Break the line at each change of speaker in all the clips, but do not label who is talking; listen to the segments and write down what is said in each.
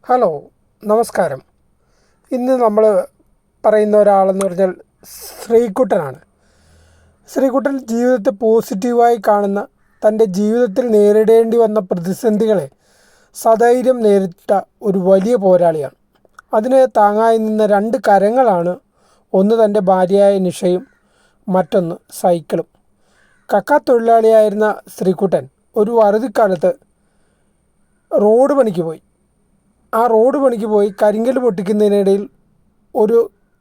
Hello, നമസ്കാരം. ഇന്ന് നമ്മൾ പറയുന്ന ഒരാളെന്ന് പറഞ്ഞാൽ ശ്രീകുട്ടനാണ്. ശ്രീകുട്ടൻ ജീവിതത്തെ പോസിറ്റീവായി കാണുന്ന, തൻ്റെ ജീവിതത്തിൽ നേരിടേണ്ടി വന്ന പ്രതിസന്ധികളെ സധൈര്യം നേരിട്ട ഒരു വലിയ പോരാളിയാണ്. അതിന് താങ്ങായി നിന്ന രണ്ട് കരങ്ങളാണ്, ഒന്ന് തൻ്റെ ഭാര്യയായ നിഷയും മറ്റൊന്ന് സൈക്കിളും. കക്കാത്തൊഴിലാളിയായിരുന്ന ശ്രീകുട്ടൻ ഒരു വറുതിക്കാലത്ത് റോഡ് പണിക്ക് പോയി. ആ റോഡ് പണിക്ക് പോയി കരിങ്കൽ പൊട്ടിക്കുന്നതിനിടയിൽ ഒരു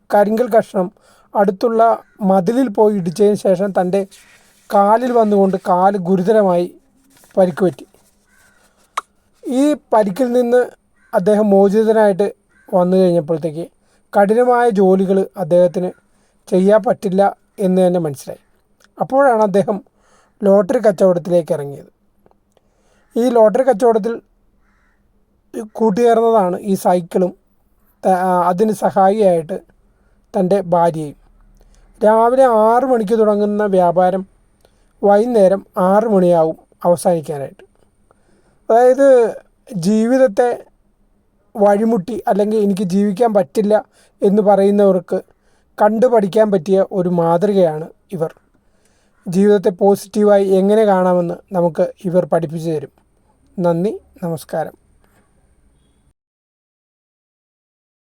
കരിങ്കൽ കഷ്ണം അടുത്തുള്ള മതിലിൽ പോയി ഇടിച്ചതിന് ശേഷം തൻ്റെ കാലിൽ വന്നുകൊണ്ട് കാല് ഗുരുതരമായി പരിക്ക് പറ്റി. ഈ പരിക്കിൽ നിന്ന് അദ്ദേഹം മോചിതനായിട്ട് വന്നു കഴിഞ്ഞപ്പോഴത്തേക്ക് കഠിനമായ ജോലികൾ അദ്ദേഹത്തിന് ചെയ്യാൻ പറ്റില്ല എന്ന് തന്നെ മനസ്സിലായി. അപ്പോഴാണ് അദ്ദേഹം ലോട്ടറി കച്ചവടത്തിലേക്ക് ഇറങ്ങിയത്. ഈ ലോട്ടറി കച്ചവടത്തിൽ കൂട്ടുചേർന്നതാണ് ഈ സൈക്കിളും അതിന് സഹായിയായിട്ട് തൻ്റെ ഭാര്യയും. രാവിലെ 6 മണിക്ക് തുടങ്ങുന്ന വ്യാപാരം വൈകുന്നേരം 6 മണിയാവും അവസാനിക്കാനായിട്ട്. അതായത് ജീവിതത്തെ വഴിമുട്ടി അല്ലെങ്കിൽ എനിക്ക് ജീവിക്കാൻ പറ്റില്ല എന്ന് പറയുന്നവർക്ക് കണ്ടു പഠിക്കാൻ പറ്റിയ ഒരു മാതൃകയാണ് ഇവർ. ജീവിതത്തെ പോസിറ്റീവായി എങ്ങനെ കാണാമെന്ന് നമുക്ക് ഇവർ പഠിപ്പിച്ചു തരും. നന്ദി, നമസ്കാരം.